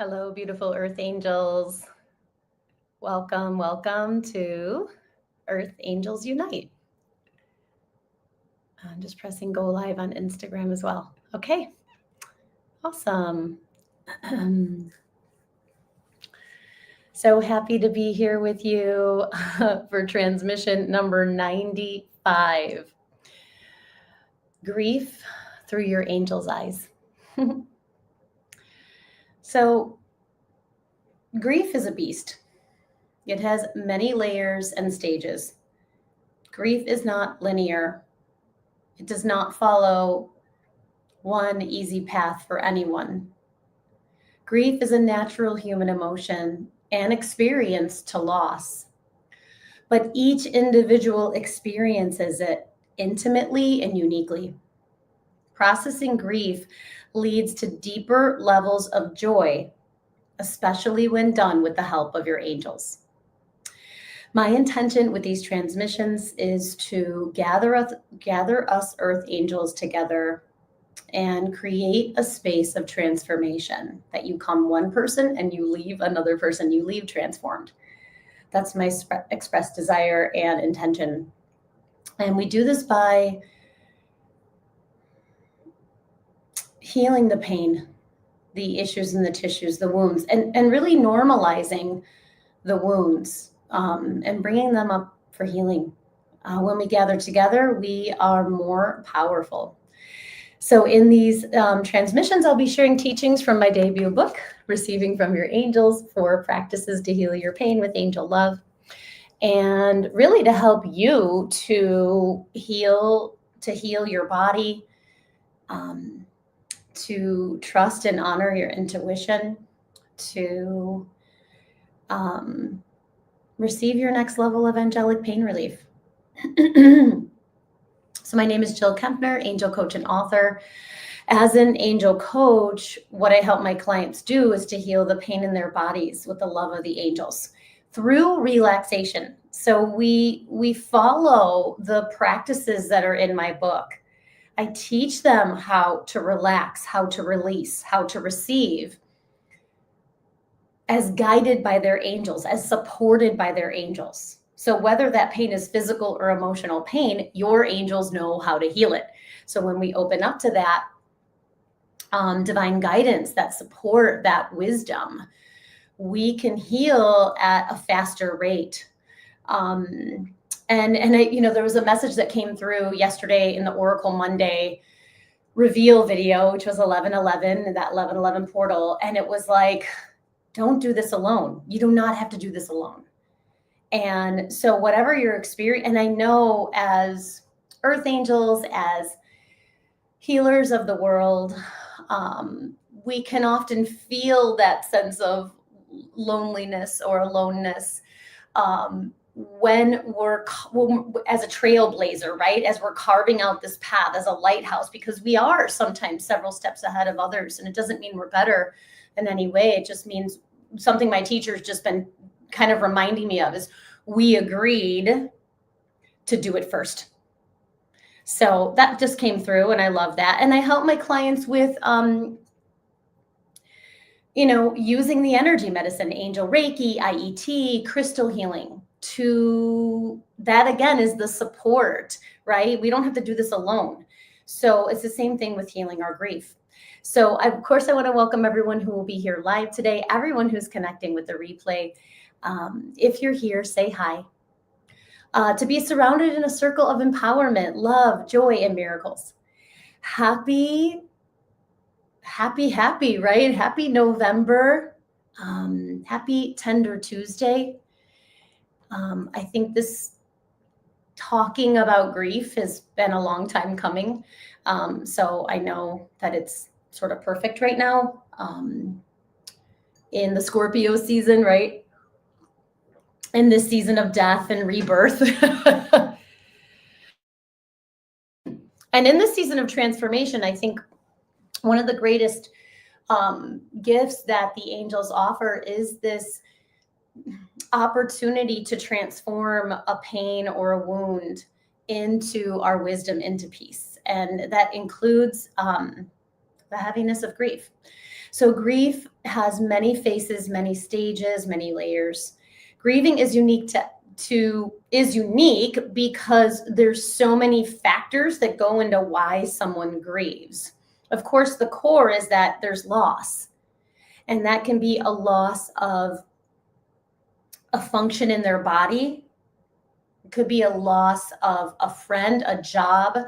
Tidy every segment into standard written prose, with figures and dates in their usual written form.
Hello, beautiful Earth Angels. Welcome, welcome to Earth Angels Unite. I'm just pressing go live on Instagram as well. Okay, awesome. So happy to be here with you for transmission number 95. Grief through your angel's eyes. So, grief is a beast. It has many layers and stages. Grief is not linear. It does not follow one easy path for anyone. Grief is a natural human emotion and experience to loss, but each individual experiences it intimately and uniquely. Processing grief leads to deeper levels of joy, especially when done with the help of your angels. My intention with these transmissions is to gather us Earth Angels together and create a space of transformation, that you come one person and you leave another person, you leave transformed. That's my expressed desire and intention. And we do this by healing the pain, the issues in the tissues, the wounds, and really normalizing the wounds and bringing them up for healing. When we gather together, we are more powerful. So in these transmissions, I'll be sharing teachings from my debut book, Receiving from Your Angels, 4 Practices to Heal Your Pain with Angel Love, and really to help you to heal your body, to trust and honor your intuition, to receive your next level of angelic pain relief. So my name is Jill Kempner, angel coach and author. As an angel coach, what I help my clients do is to heal the pain in their bodies with the love of the angels through relaxation. So we follow the practices that are in my book. I teach them how to relax, how to release, how to receive, as guided by their angels, as supported by their angels. So whether that pain is physical or emotional pain, your angels know how to heal it. So when we open up to that divine guidance, that support, that wisdom, we can heal at a faster rate. And I, there was a message that came through yesterday in the Oracle Monday reveal video, which was 11/11, that 11/11 portal. And it was like, don't do this alone. You do not have to do this alone. And so whatever your experience, and I know as Earth Angels, as healers of the world, we can often feel that sense of loneliness or aloneness when we're as a trailblazer, right? As we're carving out this path as a lighthouse, because we are sometimes several steps ahead of others. And it doesn't mean we're better in any way. It just means something my teacher's just been kind of reminding me of is we agreed to do it first. So that just came through and I love that. And I help my clients with, using the energy medicine, angel Reiki, IET, crystal healing. To that again is the support, right? We don't have to do this alone. So it's the same thing with healing our grief. So of course, I want to welcome everyone who will be here live today, everyone who's connecting with the replay. If you're here, say hi. To be surrounded in a circle of empowerment, love, joy, and miracles. Happy, right? Happy November. Happy Tender Tuesday. I think this talking about grief has been a long time coming. So I know that it's sort of perfect right now in the Scorpio season, right? In this season of death and rebirth. And in this season of transformation, I think one of the greatest gifts that the angels offer is this opportunity to transform a pain or a wound into our wisdom, into peace. And that includes the heaviness of grief. So grief has many faces, many stages, many layers. Grieving is unique because there's so many factors that go into why someone grieves. Of course, the core is that there's loss, and that can be a loss of a function in their body. It could be a loss of a friend, a job.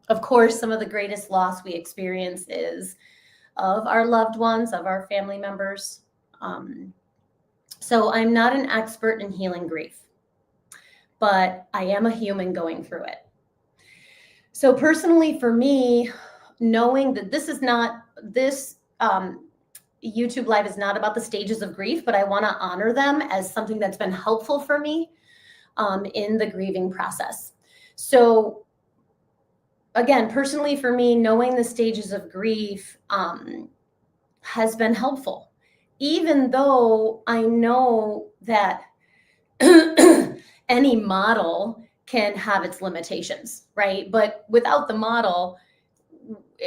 Of course, some of the greatest loss we experience is of our loved ones, of our family members. So I'm not an expert in healing grief, but I am a human going through it. So personally for me, knowing that this YouTube Live is not about the stages of grief, but I want to honor them as something that's been helpful for me in the grieving process. So again, personally for me, knowing the stages of grief has been helpful, even though I know that any model can have its limitations, right? But without the model,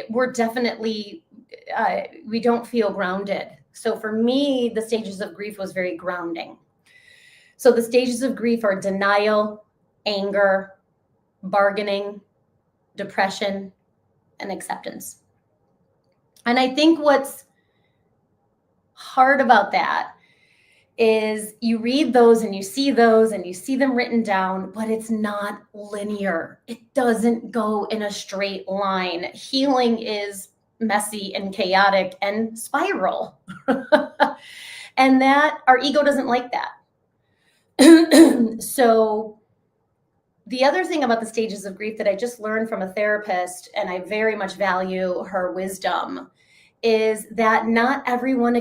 we're definitely, we don't feel grounded. So for me, the stages of grief was very grounding. So the stages of grief are denial, anger, bargaining, depression, and acceptance. And I think what's hard about that is you read those and you see them written down, but it's not linear. It doesn't go in a straight line. Healing is messy and chaotic and spiral. And that our ego doesn't like that. So the other thing about the stages of grief that I just learned from a therapist, and I very much value her wisdom, is that not everyone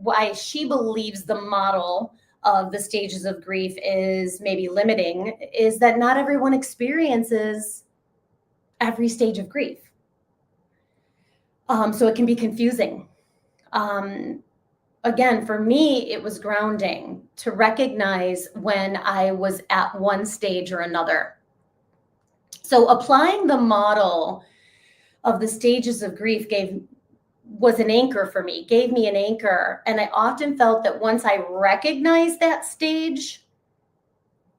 why she believes the model of the stages of grief is maybe limiting, is that not everyone experiences every stage of grief. So it can be confusing. Again, for me, it was grounding to recognize when I was at one stage or another. So applying the model of the stages of grief was an anchor for me, gave me an anchor. And I often felt that once I recognized that stage,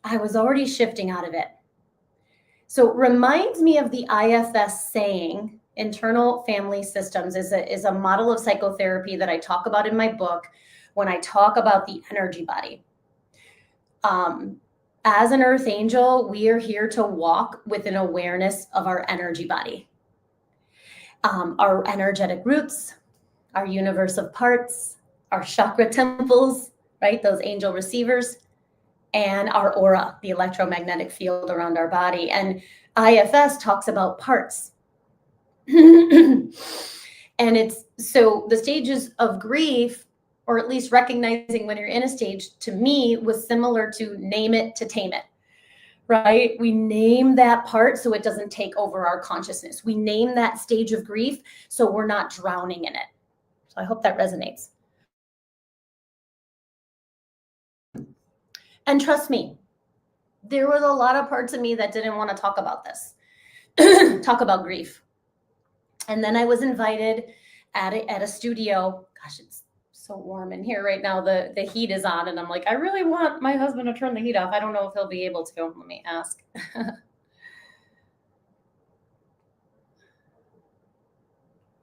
I was already shifting out of it. So it reminds me of the IFS saying, internal family systems is a model of psychotherapy that I talk about in my book when I talk about the energy body. As an earth angel, we are here to walk with an awareness of our energy body. Our energetic roots, our universe of parts, our chakra temples, right? Those angel receivers, and our aura, the electromagnetic field around our body. And IFS talks about parts. And it's so the stages of grief, or at least recognizing when you're in a stage, to me was similar to name it to tame it. Right? We name that part so it doesn't take over our consciousness. We name that stage of grief so we're not drowning in it. So I hope that resonates. And trust me, there was a lot of parts of me that didn't want to talk about this, talk about grief. And then I was invited at a studio. Gosh, it's so warm in here right now. The heat is on, and I'm like, I really want my husband to turn the heat off. I don't know if he'll be able to. Let me ask.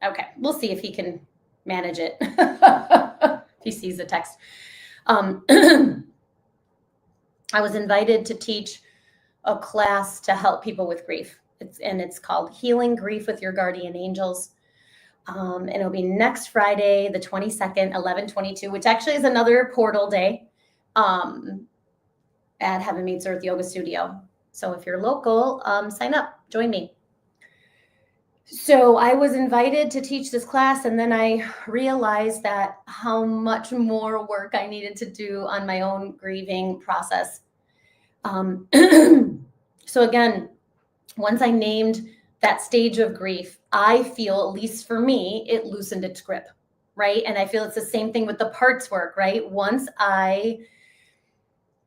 Okay, we'll see if he can manage it. If he sees the text. I was invited to teach a class to help people with grief. It's called Healing Grief with Your Guardian Angels. And it'll be next Friday, the 22nd, 11/22, which actually is another portal day at Heaven Meets Earth Yoga Studio. So if you're local, sign up, join me. So I was invited to teach this class, and then I realized that how much more work I needed to do on my own grieving process. So again, once I named that stage of grief, I feel, at least for me, it loosened its grip, right? And I feel it's the same thing with the parts work, right? Once I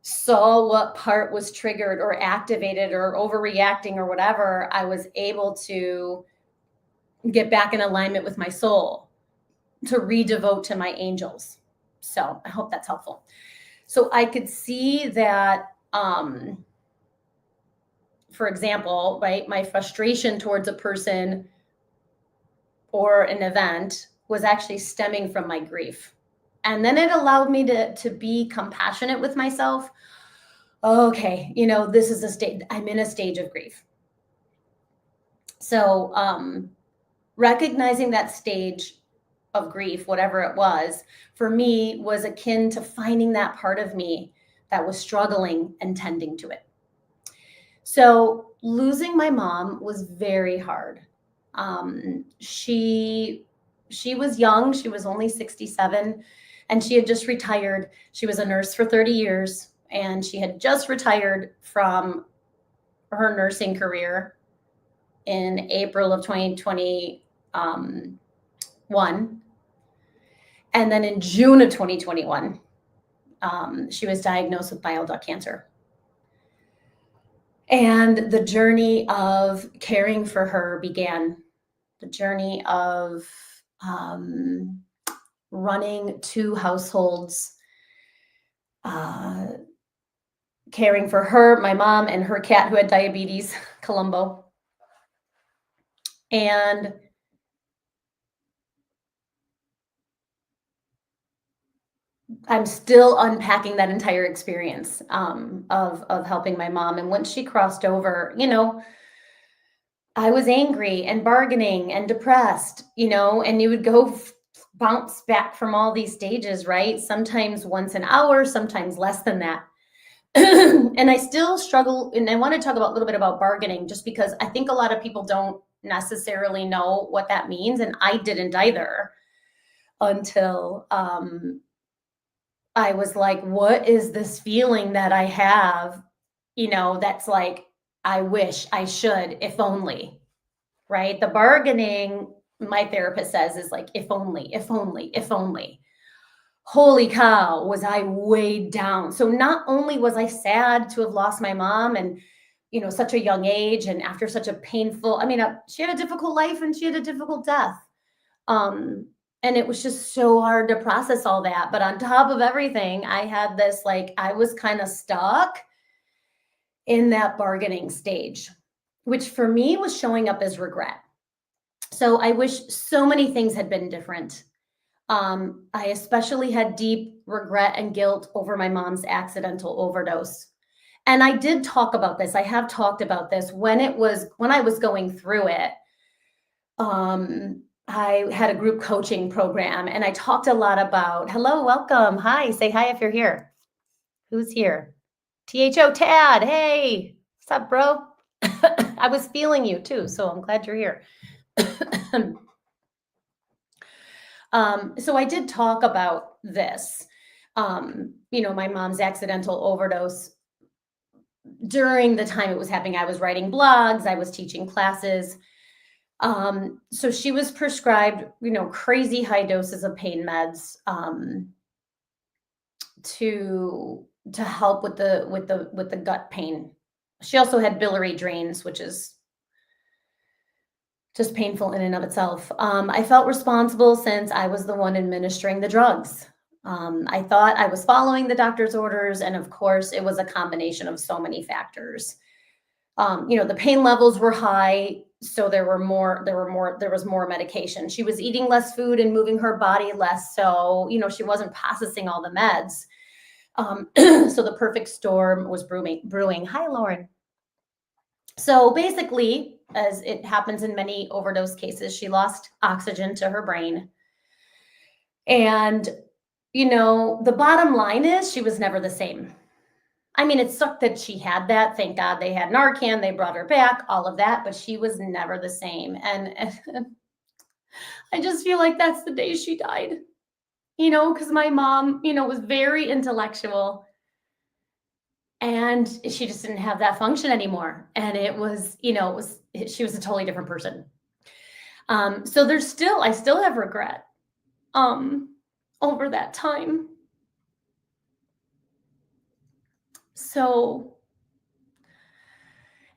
saw what part was triggered or activated or overreacting or whatever, I was able to get back in alignment with my soul, to redevote to my angels. So I hope that's helpful. So I could see that, for example, right, my frustration towards a person or an event was actually stemming from my grief. And then it allowed me to be compassionate with myself. Okay, this is a stage, I'm in a stage of grief. So recognizing that stage of grief, whatever it was, for me was akin to finding that part of me that was struggling and tending to it. So losing my mom was very hard. She was young. She was only 67, and she had just retired. She was a nurse for 30 years, and she had just retired from her nursing career in April of 2021. And then in June of 2021, she was diagnosed with bile duct cancer. And the journey of caring for her began. The journey of running 2 households, caring for her, my mom, and her cat who had diabetes, Columbo. And I'm still unpacking that entire experience of helping my mom. And once she crossed over, I was angry and bargaining and depressed, and you would go bounce back from all these stages, right? Sometimes once an hour, sometimes less than that. And I still struggle. And I want to talk a little bit about bargaining, just because I think a lot of people don't necessarily know what that means. And I didn't either until I was like, what is this feeling that I have, that's like, I wish, I should, if only, right? The bargaining, my therapist says, is like, if only, if only, if only. Holy cow, was I weighed down. So not only was I sad to have lost my mom and, such a young age and after such a painful, she had a difficult life and she had a difficult death. And it was just so hard to process all that. But on top of everything, I had this, I was kind of stuck in that bargaining stage, which for me was showing up as regret. So I wish so many things had been different. I especially had deep regret and guilt over my mom's accidental overdose. And I did talk about this. I have talked about this when I was going through it. I had a group coaching program, and I talked a lot about, hello, welcome. Hi, say hi if you're here. Who's here? THO Tad. Hey, what's up, bro? I was feeling you too, so I'm glad you're here. So I did talk about this, my mom's accidental overdose. During the time it was happening, I was writing blogs, I was teaching classes. So she was prescribed, crazy high doses of pain meds to help with the gut pain. She also had biliary drains, which is just painful in and of itself. I felt responsible since I was the one administering the drugs. I thought I was following the doctor's orders, and of course, it was a combination of so many factors. The pain levels were high, so there was more medication. She was eating less food and moving her body less, so she wasn't processing all the meds. So the perfect storm was brewing. Hi, Lauren. So basically, as it happens in many overdose cases, she lost oxygen to her brain. And, the bottom line is she was never the same. It sucked that she had that. Thank God they had Narcan. They brought her back, all of that, but she was never the same. And I just feel like that's the day she died, because my mom, was very intellectual. And she just didn't have that function anymore. And it was, she was a totally different person. So I still have regret over that time. So,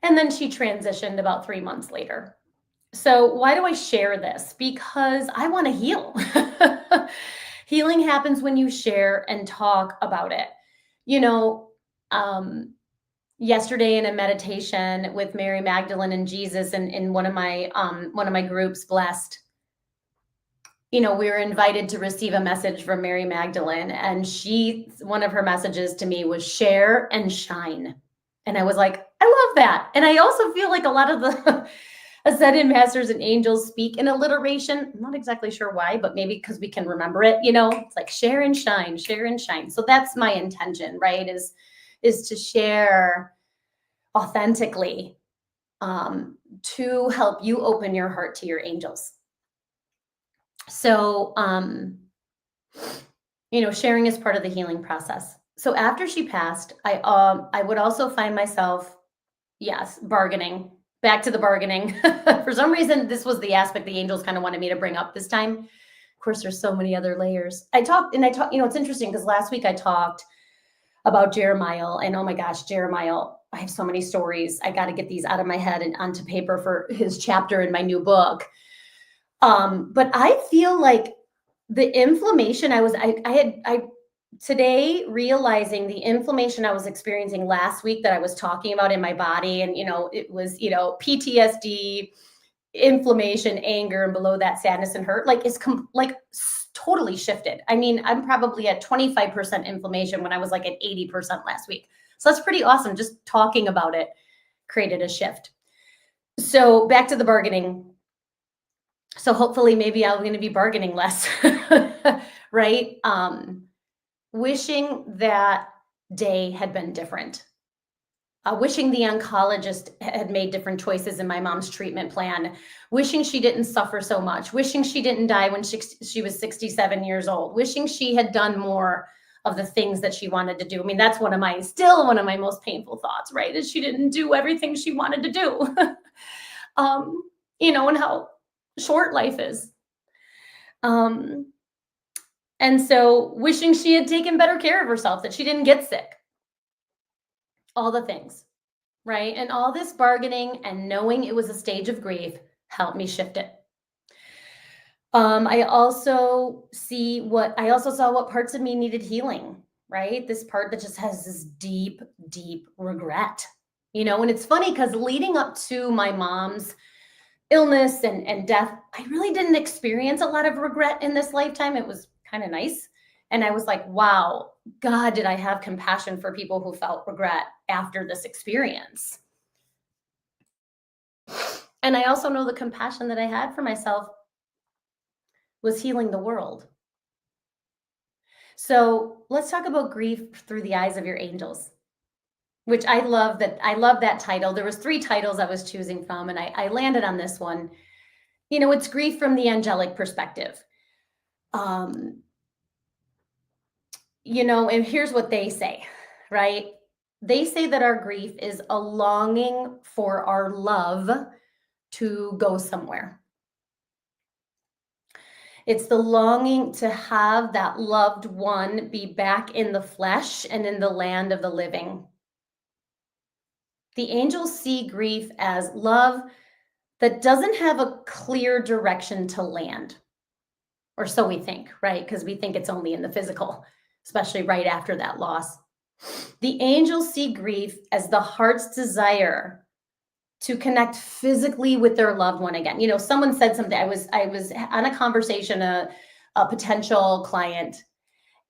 and then she transitioned about 3 months later. So, why do I share this? Because I want to heal. Healing happens when you share and talk about it. You know, um, yesterday in a meditation with Mary Magdalene and Jesus in one of my groups, Blessed, we were invited to receive a message from Mary Magdalene, and one of her messages to me was share and shine. And I was like, I love that. And I also feel like a lot of the ascended masters and angels speak in alliteration. I'm not exactly sure why, but maybe because we can remember it, it's like share and shine, share and shine. So that's my intention, right? Is to share authentically, to help you open your heart to your angels. So, sharing is part of the healing process. So after she passed, I would also find myself, yes, bargaining. Back to the bargaining. For some reason, this was the aspect the angels kind of wanted me to bring up this time. Of course, there's so many other layers. I talked, it's interesting because last week I talked about Jeremiah, and oh my gosh, Jeremiah, I have so many stories. I got to get these out of my head and onto paper for his chapter in my new book. But I feel like the inflammation today realizing the inflammation I was experiencing last week that I was talking about in my body, and it was PTSD, inflammation, anger, and below that sadness and hurt, like totally shifted. I mean, I'm probably at 25% inflammation when I was like at 80% last week. So that's pretty awesome. Just talking about it created a shift. So back to the bargaining. So hopefully maybe I'm going to be bargaining less, right? Wishing that day had been different. Wishing the oncologist had made different choices in my mom's treatment plan. Wishing she didn't suffer so much. Wishing she didn't die when she was 67 years old. Wishing she had done more of the things that she wanted to do. I mean, that's still one of my most painful thoughts, right? Is she didn't do everything she wanted to do. And how short life is. And so wishing she had taken better care of herself, that she didn't get sick. All the things, right? And all this bargaining and knowing it was a stage of grief helped me shift it. I also saw what parts of me needed healing, right? This part that just has this deep, deep regret, and it's funny because leading up to my mom's illness and death, I really didn't experience a lot of regret in this lifetime. It was kind of nice. And I was like, wow, God, did I have compassion for people who felt regret after this experience? And I also know the compassion that I had for myself was healing the world. So let's talk about grief through the eyes of your angels, which I love that title. There was 3 titles I was choosing from, and I landed on this one. It's grief from the angelic perspective. And here's what they say, right? They say that our grief is a longing for our love to go somewhere. It's the longing to have that loved one be back in the flesh and in the land of the living. The angels see grief as love that doesn't have a clear direction to land. Or so we think, right? Because we think it's only in the physical, especially right after that loss. The angels see grief as the heart's desire to connect physically with their loved one again. Someone said something. I was on a conversation, a potential client,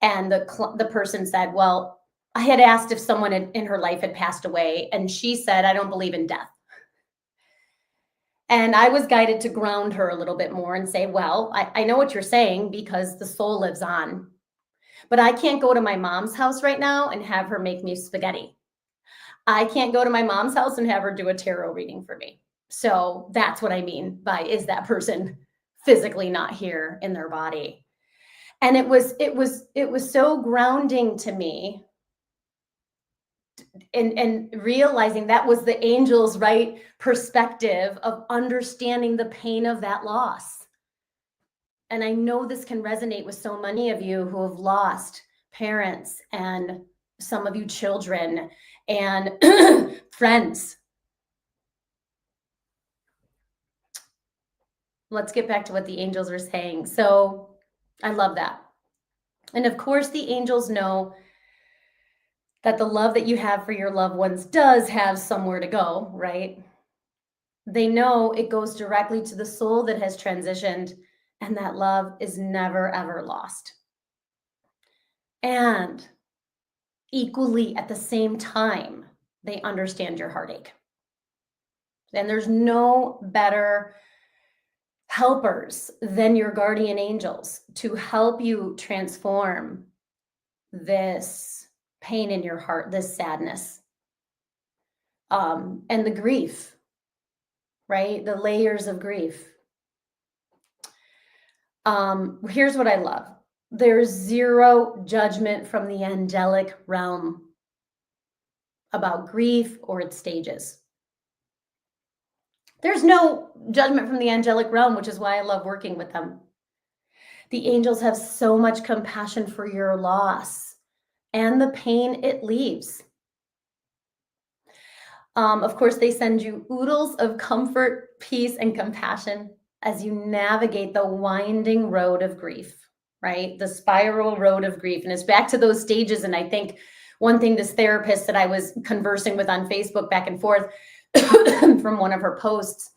and the person said, well, I had asked if someone in her life had passed away, and she said, I don't believe in death. And I was guided to ground her a little bit more and say, well, I know what you're saying because the soul lives on, but I can't go to my mom's house right now and have her make me spaghetti. I can't go to my mom's house and have her do a tarot reading for me. So that's what I mean by, is that person physically not here in their body? And it was so grounding to me. And realizing that was the angels' right perspective of understanding the pain of that loss. And I know this can resonate with so many of you who have lost parents and some of you children. and friends. Let's get back to what the angels are saying. So I love that. And of course, the angels know that the love that you have for your loved ones does have somewhere to go, right? They know it goes directly to the soul that has transitioned, and that love is never, ever lost. And equally at the same time, they understand your heartache. And there's no better helpers than your guardian angels to help you transform this pain in your heart, this sadness, and the grief, right? The layers of grief. Here's what I love. There's zero judgment from the angelic realm about grief or its stages. There's no judgment from the angelic realm, which is why I love working with them. The angels have so much compassion for your loss and the pain it leaves. Of course, they send you oodles of comfort, peace, and compassion as you navigate the winding road of grief, right? The spiral road of grief. And it's back to those stages. And I think one thing this therapist that I was conversing with on Facebook back and forth from one of her posts,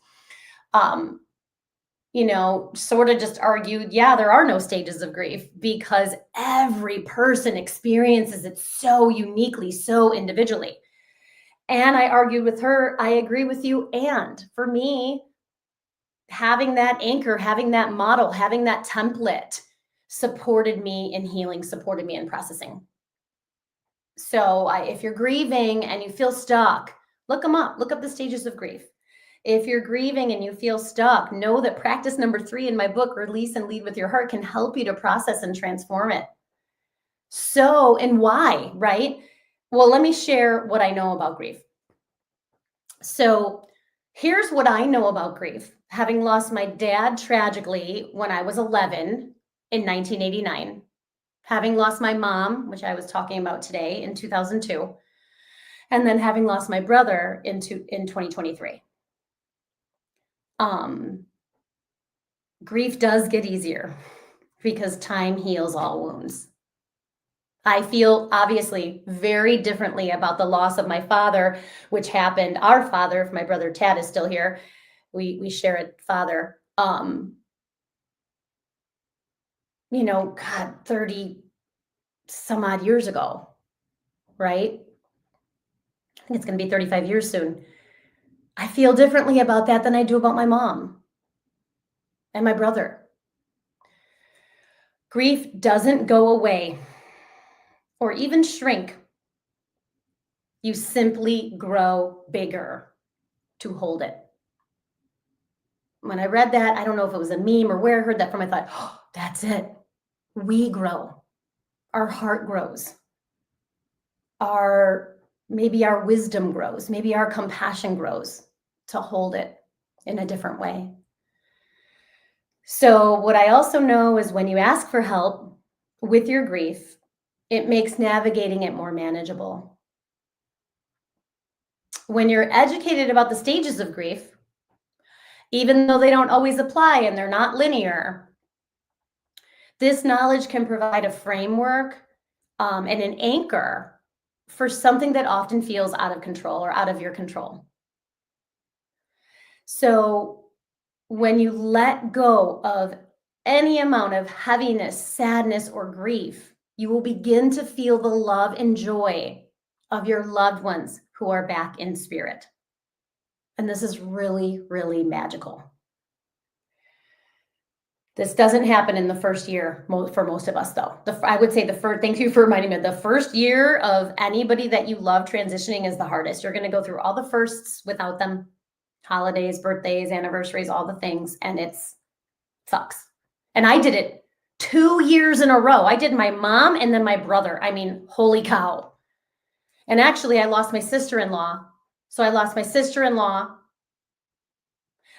sort of just argued, yeah, there are no stages of grief because every person experiences it so uniquely, so individually. And I argued with her, I agree with you. And for me, having that anchor, having that model, having that template supported me in healing, supported me in processing. So if you're grieving and you feel stuck, look them up, look up the stages of grief. If you're grieving and you feel stuck, know that practice number 3 in my book, Release and Lead with Your Heart, can help you to process and transform it. So, and why, right? Well, let me share what I know about grief. So here's what I know about grief. Having lost my dad tragically when I was 11 in 1989, having lost my mom, which I was talking about today, in 2002, and then having lost my brother in 2023. Grief does get easier because time heals all wounds. I feel obviously very differently about the loss of my father, which happened, our father, if my brother Tad is still here, we share a father, God, 30 some odd years ago, right? I think it's going to be 35 years soon. I feel differently about that than I do about my mom and my brother. Grief doesn't go away or even shrink. You simply grow bigger to hold it. When I read that, I don't know if it was a meme or where I heard that from, I thought, oh, that's it. We grow. Our heart grows. Maybe our wisdom grows. Maybe our compassion grows to hold it in a different way. So what I also know is when you ask for help with your grief, it makes navigating it more manageable. When you're educated about the stages of grief, even though they don't always apply and they're not linear, this knowledge can provide a framework and an anchor for something that often feels out of control or out of your control. So when you let go of any amount of heaviness, sadness, or grief, you will begin to feel the love and joy of your loved ones who are back in spirit. And this is really, really magical. This doesn't happen in the first year for most of us, though. I would say thank you for reminding me, the first year of anybody that you love transitioning is the hardest. You're going to go through all the firsts without them, holidays, birthdays, anniversaries, all the things, and it sucks. And I did it 2 years in a row. I did my mom and then my brother. I mean, holy cow. And actually, I lost my sister-in-law. So I lost my sister-in-law.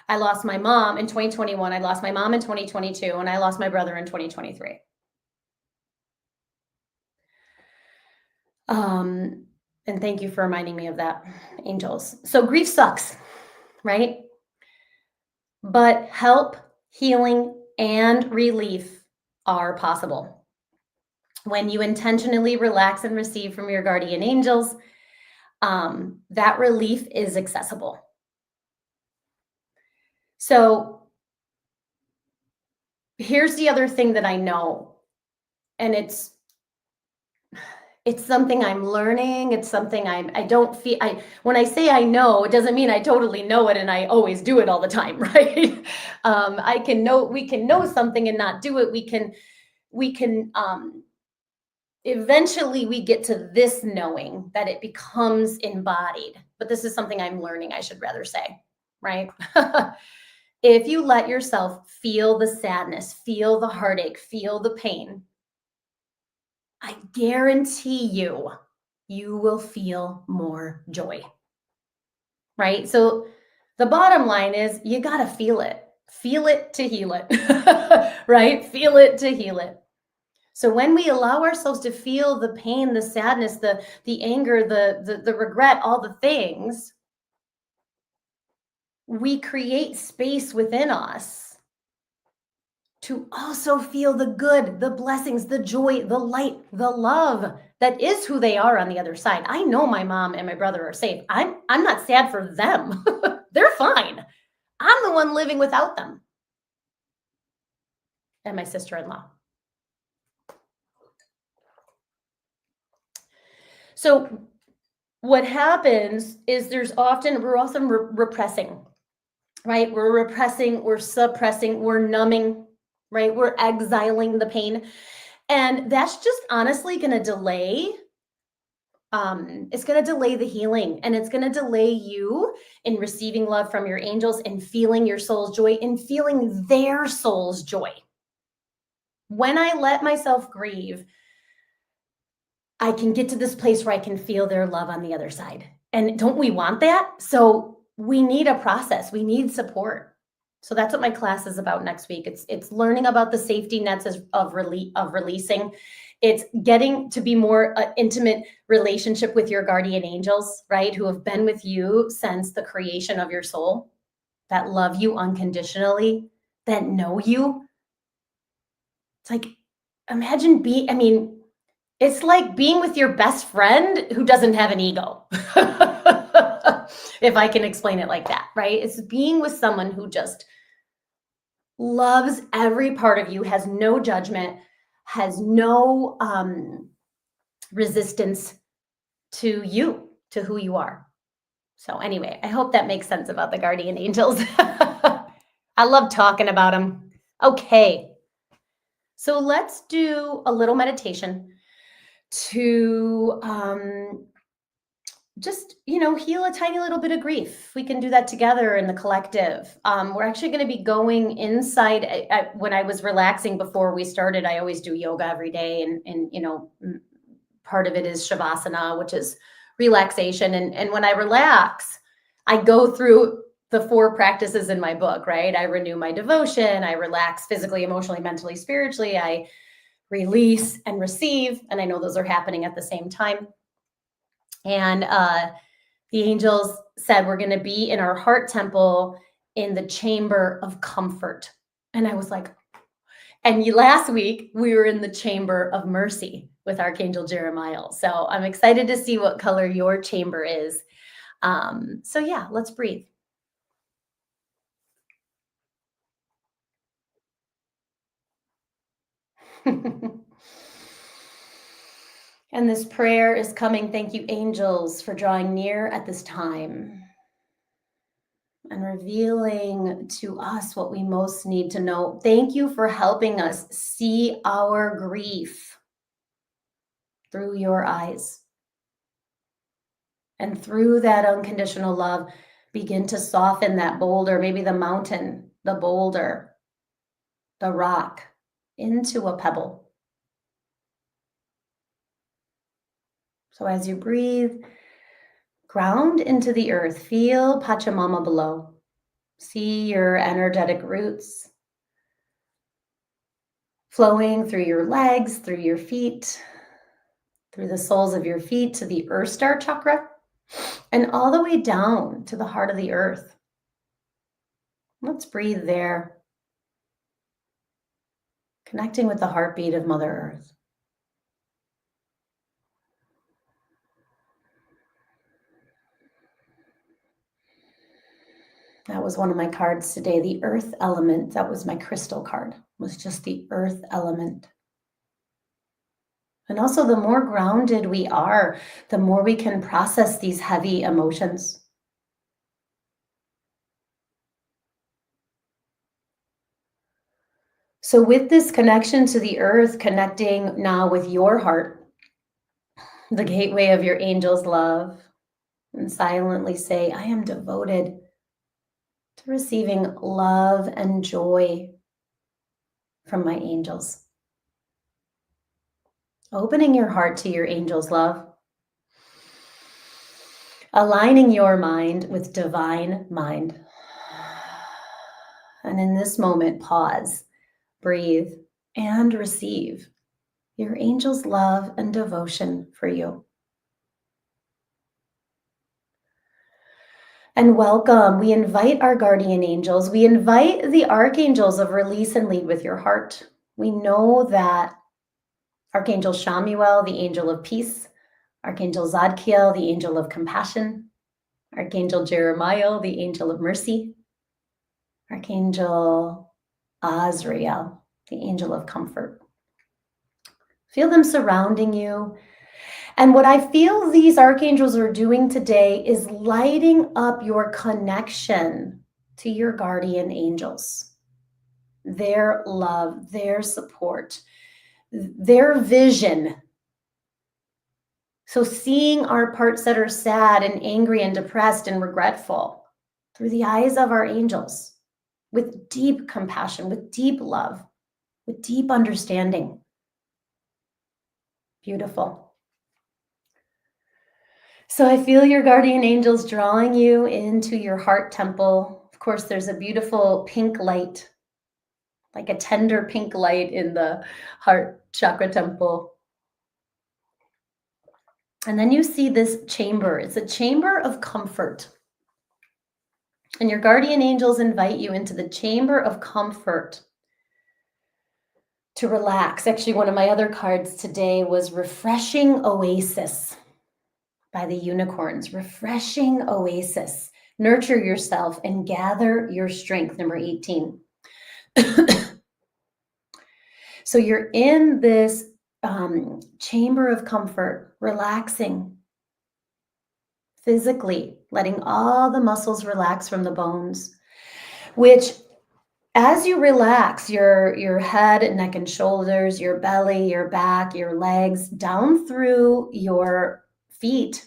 I lost my mom in 2021. I lost my mom in 2022, and I lost my brother in 2023. And thank you for reminding me of that, angels. So grief sucks, right? But help, healing, and relief are possible. When you intentionally relax and receive from your guardian angels, that relief is accessible. So here's the other thing that I know, and it's something I'm learning. It's something I don't feel when I say I know, it doesn't mean I totally know it and I always do it all the time, right? I can know we can know something and not do it. We can eventually we get to this knowing that it becomes embodied. But this is something I'm learning, I should rather say, right? If you let yourself feel the sadness, feel the heartache, feel the pain, I guarantee you will feel more joy, right? So the bottom line is you got to feel it. Feel it to heal it, right? Feel it to heal it. So when we allow ourselves to feel the pain, the sadness, the anger, the regret, all the things, we create space within us to also feel the good, the blessings, the joy, the light, the love that is who they are on the other side. I know my mom and my brother are safe. I'm not sad for them. They're fine. I'm the one living without them. And my sister-in-law. So what happens is we're often repressing, right? We're repressing, we're suppressing, we're numbing, right? We're exiling the pain. And that's just honestly going to delay. It's going to delay the healing, and it's going to delay you in receiving love from your angels and feeling your soul's joy and feeling their soul's joy. When I let myself grieve, I can get to this place where I can feel their love on the other side. And don't we want that? So we need a process. We need support. So that's what my class is about next week. It's learning about the safety nets of releasing. It's getting to be more intimate relationship with your guardian angels, right? Who have been with you since the creation of your soul, that love you unconditionally, that know you. It's like, it's like being with your best friend who doesn't have an ego. If I can explain it like that, right? It's being with someone who just loves every part of you, has no judgment, has no resistance to you, to who you are. So anyway, I hope that makes sense about the guardian angels. I love talking about them. Okay. So let's do a little meditation to just heal a tiny little bit of grief. We can do that together in the collective. We're actually going to be going inside. When I was relaxing before we started, I always do yoga every day, and part of it is shavasana, which is relaxation. And when I relax, I go through the 4 practices in my book, right? I renew my devotion, I relax physically, emotionally, mentally, spiritually, I release and receive, and I know those are happening at the same time. And the angels said we're going to be in our heart temple in the chamber of comfort. And I was like, and last week we were in the chamber of mercy with Archangel Jeremiah. So I'm excited to see what color your chamber is. So yeah, let's breathe. And this prayer is coming. Thank you, angels, for drawing near at this time and revealing to us what we most need to know. Thank you for helping us see our grief through your eyes. And through that unconditional love, begin to soften that boulder, maybe the mountain, the boulder, the rock, into a pebble. So as you breathe, ground into the earth. Feel Pachamama below. See your energetic roots flowing through your legs, through your feet, through the soles of your feet to the Earth Star chakra, and all the way down to the heart of the earth. Let's breathe there, connecting with the heartbeat of Mother Earth. That was one of my cards today, the earth element. That was my crystal card, was just the earth element. And also, the more grounded we are, the more we can process these heavy emotions. So with this connection to the earth, connecting now with your heart, the gateway of your angel's love, and silently say, I am devoted to receiving love and joy from my angels. Opening your heart to your angel's love. Aligning your mind with divine mind. And in this moment, pause, breathe, and receive your angel's love and devotion for you. And welcome. We invite our guardian angels. We invite the archangels of release and lead with your heart. We know that Archangel Shamuel, the angel of peace, Archangel Zadkiel, the angel of compassion, Archangel Jeremiah, the angel of mercy, Archangel Azrael, the angel of comfort. Feel them surrounding you. And what I feel these archangels are doing today is lighting up your connection to your guardian angels, their love, their support, their vision. So seeing our parts that are sad and angry and depressed and regretful through the eyes of our angels, with deep compassion, with deep love, with deep understanding. Beautiful. So I feel your guardian angels drawing you into your heart temple. Of course, there's a beautiful pink light, like a tender pink light in the heart chakra temple. And then you see this chamber. It's a chamber of comfort. And your guardian angels invite you into the chamber of comfort to relax. Actually, one of my other cards today was Refreshing Oasis by the unicorns. Refreshing Oasis. Nurture yourself and gather your strength, number 18. So you're in this chamber of comfort, relaxing physically, letting all the muscles relax from the bones, which as you relax your head, neck and shoulders, your belly, your back, your legs, down through your feet,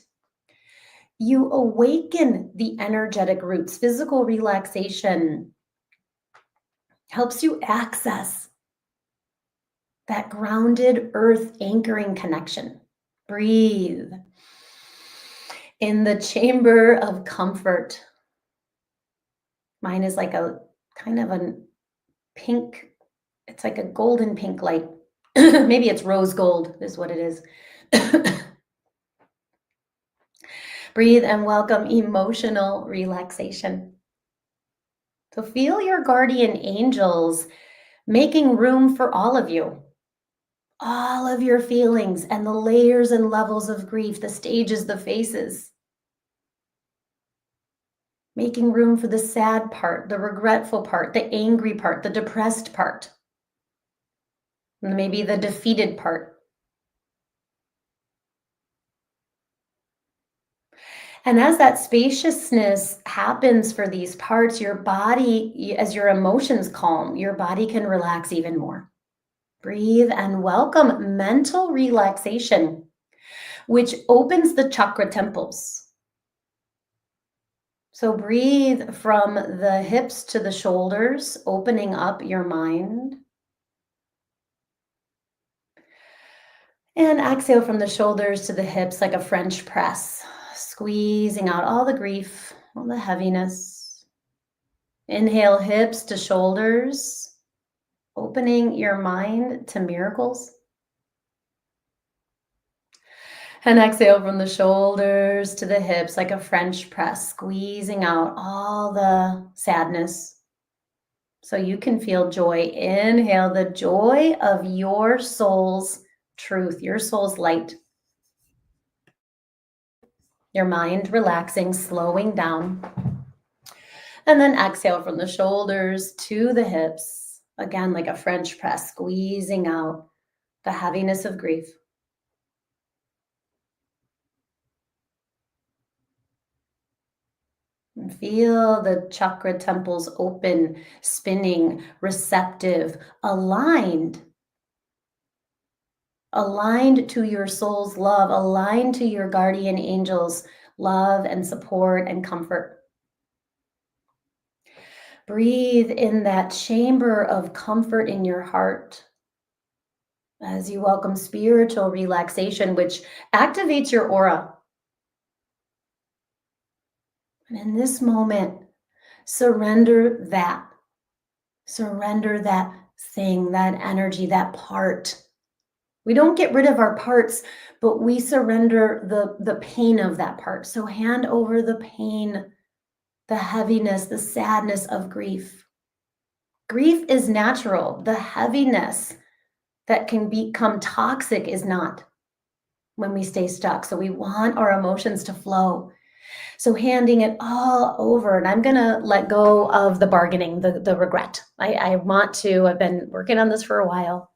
you awaken the energetic roots. Physical relaxation helps you access that grounded earth anchoring connection. Breathe in the chamber of comfort. Mine is like a kind of a pink, it's like a golden pink light. Maybe it's rose gold is what it is. Breathe and welcome emotional relaxation. So feel your guardian angels making room for all of you, all of your feelings and the layers and levels of grief, the stages, the phases. Making room for the sad part, the regretful part, the angry part, the depressed part, and maybe the defeated part. And as that spaciousness happens for these parts, your body, as your emotions calm, your body can relax even more. Breathe and welcome mental relaxation, which opens the chakra temples. So breathe from the hips to the shoulders, opening up your mind. And exhale from the shoulders to the hips like a French press, squeezing out all the grief, all the heaviness. Inhale, hips to shoulders, opening your mind to miracles. And exhale from the shoulders to the hips like a French press, squeezing out all the sadness so you can feel joy. Inhale the joy of your soul's truth, your soul's light, your mind relaxing, slowing down. And then exhale from the shoulders to the hips, again, like a French press, squeezing out the heaviness of grief. And feel the chakra temples open, spinning, receptive, aligned, aligned to your soul's love, aligned to your guardian angels' love and support and comfort. Breathe in that chamber of comfort in your heart as you welcome spiritual relaxation, which activates your aura. And in this moment, surrender that. Surrender that thing, that energy, that part. We don't get rid of our parts, but we surrender the pain of that part. So hand over the pain, the heaviness, the sadness of grief. Grief is natural. The heaviness that can become toxic is not when we stay stuck. So we want our emotions to flow. So handing it all over, and I'm going to let go of the bargaining, the regret. I want to, I've been working on this for a while,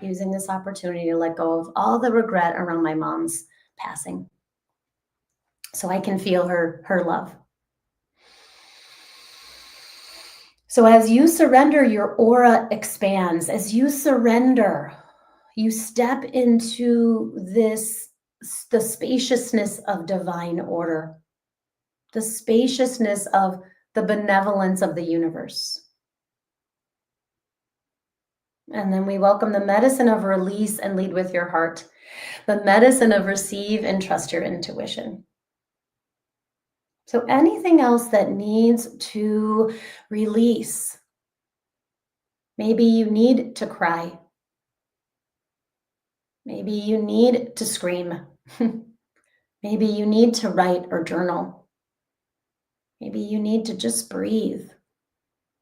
using this opportunity to let go of all the regret around my mom's passing so I can feel her love. So as you surrender, your aura expands. As you surrender, you step into the spaciousness of divine order, the spaciousness of the benevolence of the universe. And then we welcome the medicine of release and lead with your heart, the medicine of receive and trust your intuition. So anything else that needs to release, maybe you need to cry. Maybe you need to scream. Maybe you need to write or journal. Maybe you need to just breathe.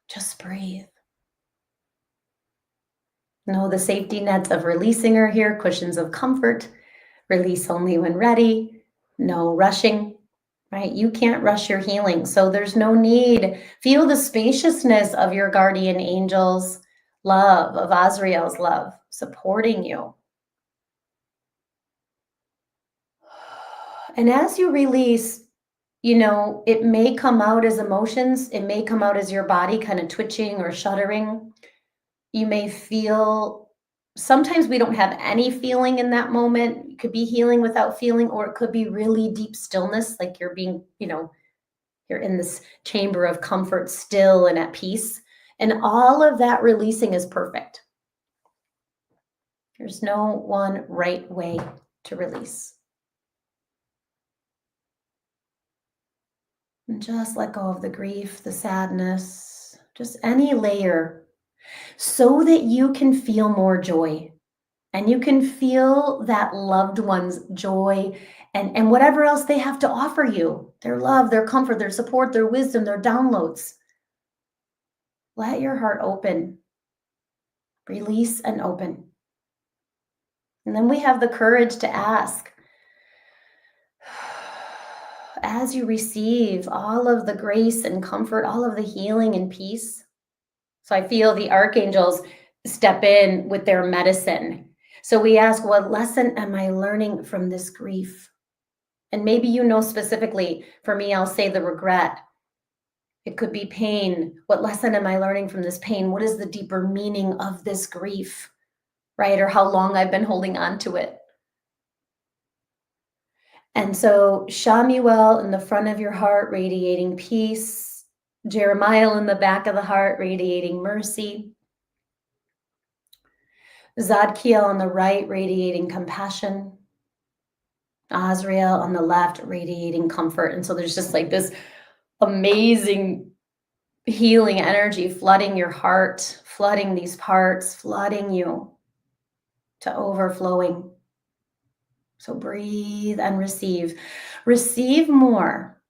Just breathe. Know the safety nets of releasing are here, cushions of comfort. Release only when ready. No rushing, right? You can't rush your healing. So there's no need. Feel the spaciousness of your guardian angels' love, of Azrael's love, supporting you. And as you release, it may come out as emotions. It may come out as your body kind of twitching or shuddering. You may feel, sometimes we don't have any feeling in that moment. It could be healing without feeling, or it could be really deep stillness, like you're being, you're in this chamber of comfort, still and at peace. And all of that releasing is perfect. There's no one right way to release. And just let go of the grief, the sadness, just any layer, so that you can feel more joy and you can feel that loved one's joy and whatever else they have to offer you, their love, their comfort, their support, their wisdom, their downloads. Let your heart open, release and open. And then we have the courage to ask, as you receive all of the grace and comfort, all of the healing and peace. So I feel the archangels step in with their medicine. So we ask, what lesson am I learning from this grief? And maybe specifically, for me, I'll say the regret. It could be pain. What lesson am I learning from this pain? What is the deeper meaning of this grief, right? Or how long I've been holding on to it. And so Shamuel in the front of your heart, radiating peace. Jeremiah in the back of the heart, radiating mercy. Zadkiel on the right, radiating compassion. Azrael on the left, radiating comfort. And so there's just like this amazing healing energy flooding your heart, flooding these parts, flooding you to overflowing. So breathe and receive. Receive more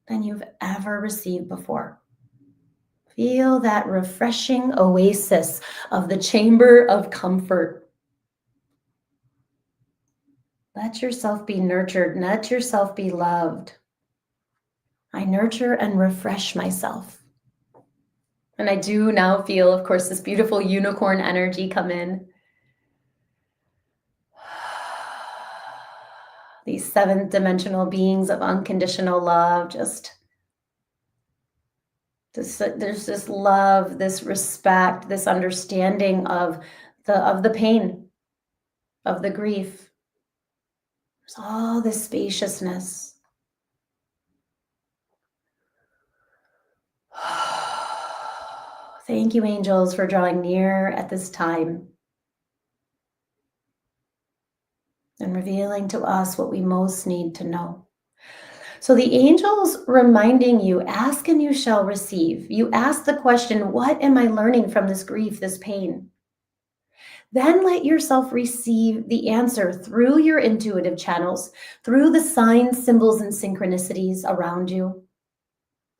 than you've ever received before. Feel that refreshing oasis of the chamber of comfort. Let yourself be nurtured. Let yourself be loved. I nurture and refresh myself. And I do now feel, of course, this beautiful unicorn energy come in. These seventh dimensional beings of unconditional love, there's this love, this respect, this understanding of the pain, of the grief. There's all this spaciousness. Thank you, angels, for drawing near at this time and revealing to us what we most need to know. So the angels reminding you, ask and you shall receive. You ask the question, what am I learning from this grief, this pain? Then let yourself receive the answer through your intuitive channels, through the signs, symbols, and synchronicities around you,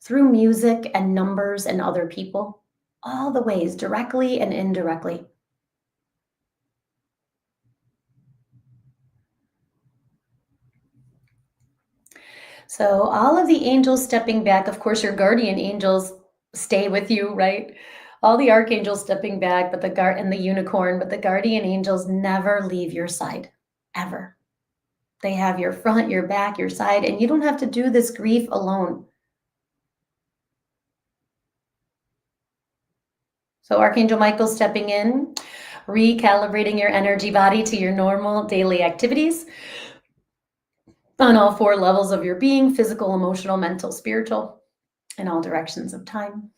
through music and numbers and other people, all the ways, directly and indirectly. So all of the angels stepping back, of course, your guardian angels stay with you, right? All the archangels stepping back, but and the unicorn, but the guardian angels never leave your side, ever. They have your front, your back, your side, and you don't have to do this grief alone. So Archangel Michael stepping in, recalibrating your energy body to your normal daily activities on all 4 levels of your being, physical, emotional, mental, spiritual, in all directions of time.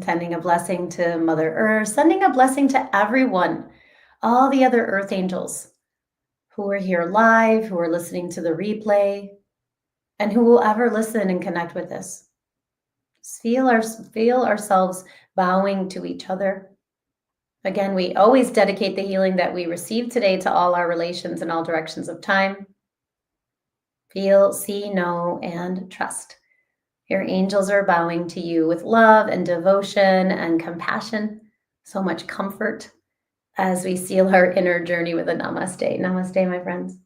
Sending a blessing to Mother Earth, sending a blessing to everyone, all the other Earth angels who are here live, who are listening to the replay, and who will ever listen and connect with this. Feel ourselves bowing to each other. Again, we always dedicate the healing that we receive today to all our relations in all directions of time. Feel, see, know, and trust. Your angels are bowing to you with love and devotion and compassion, so much comfort as we seal our inner journey with a namaste. Namaste, my friends.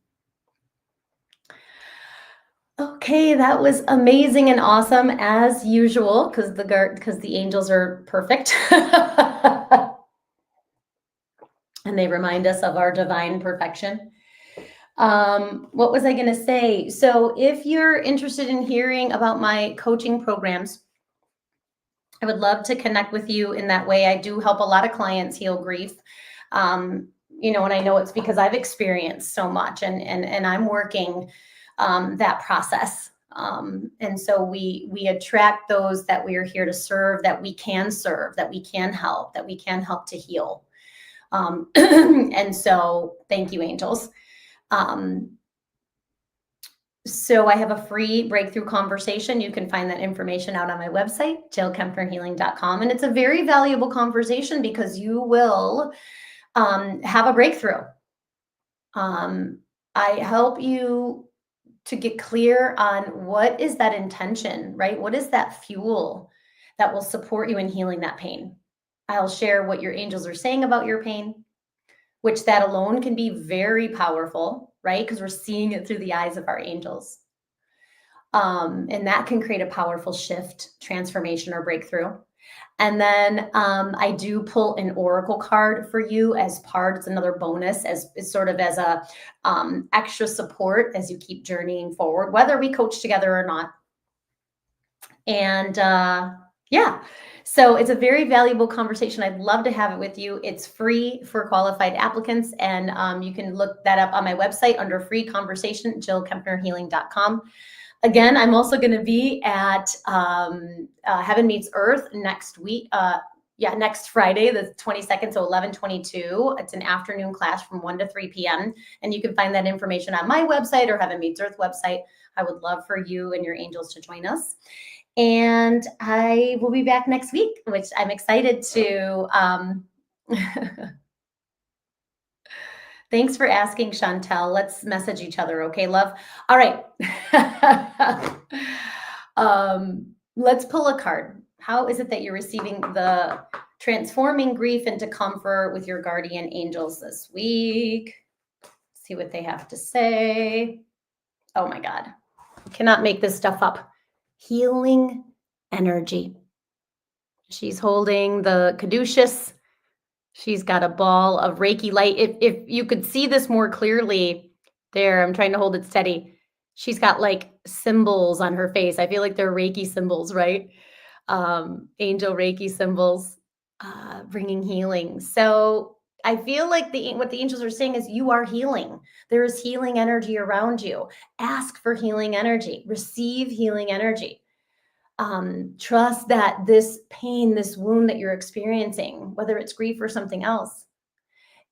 Okay, that was amazing and awesome as usual, because the angels are perfect. And they remind us of our divine perfection. What was I going to say? So if you're interested in hearing about my coaching programs, I would love to connect with you in that way. I do help a lot of clients heal grief. And I know it's because I've experienced so much and I'm working that process. And so we attract those that we are here to serve, that we can serve, that we can help to heal. And so thank you, angels. So I have a free breakthrough conversation. You can find that information out on my website, jillkempnerhealing.com. And it's a very valuable conversation because you will have a breakthrough. I help you to get clear on what is that intention, right? What is that fuel that will support you in healing that pain? I'll share what your angels are saying about your pain, which that alone can be very powerful, right? Because we're seeing it through the eyes of our angels. And that can create a powerful shift, transformation, or breakthrough. And then I do pull an oracle card for you as part. It's another bonus, as sort of as a extra support as you keep journeying forward, whether we coach together or not. And yeah, so it's a very valuable conversation. I'd love to have it with you. It's free for qualified applicants, and you can look that up on my website under free conversation, jillkempnerhealing.com. Again, I'm also going to be at Heaven Meets Earth next week, Yeah, next Friday, the 22nd, so 11/22. It's an afternoon class from 1 to 3 p.m. And you can find that information on my website or Heaven Meets Earth website. I would love for you and your angels to join us. And I will be back next week, which I'm excited to. Thanks for asking, Chantel. Let's message each other, okay, love? All right. Let's pull a card. How is it that you're receiving the transforming grief into comfort with your guardian angels this week? See what they have to say. Oh my God. Cannot make this stuff up. Healing energy. She's holding the caduceus. She's got a ball of Reiki light. If you could see this more clearly, there, I'm trying to hold it steady. She's got like symbols on her face. I feel like they're Reiki symbols, right? Angel Reiki symbols, bringing healing. So I feel like what the angels are saying is you are healing. There is healing energy around you. Ask for healing energy. Receive healing energy. Trust that this pain, this wound that you're experiencing, whether it's grief or something else,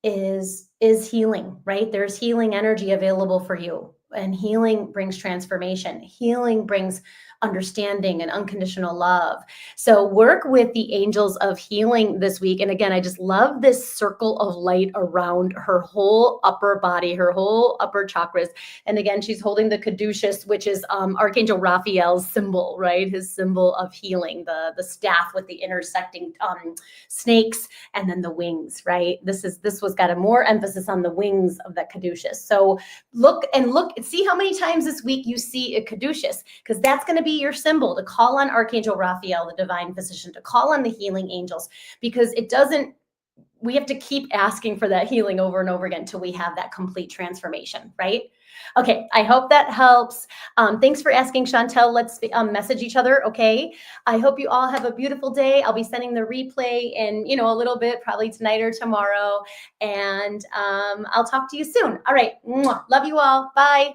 is healing, right? There's healing energy available for you, and healing brings transformation. Healing brings understanding and unconditional love. So work with the angels of healing this week. And again, I just love this circle of light around her whole upper body, her whole upper chakras. And again, she's holding the caduceus, which is Archangel Raphael's symbol, right? His symbol of healing, the staff with the intersecting snakes and then the wings, right? This was got a more emphasis on the wings of that caduceus. So look, see how many times this week you see a caduceus, because that's going to be your symbol to call on Archangel Raphael, the divine physician, to call on the healing angels, because we have to keep asking for that healing over and over again until we have that complete transformation, right? Okay, I hope that helps. Thanks for asking, Chantel. Let's message each other, okay? I hope you all have a beautiful day. I'll be sending the replay in, a little bit, probably tonight or tomorrow. And I'll talk to you soon. All right, love you all. Bye.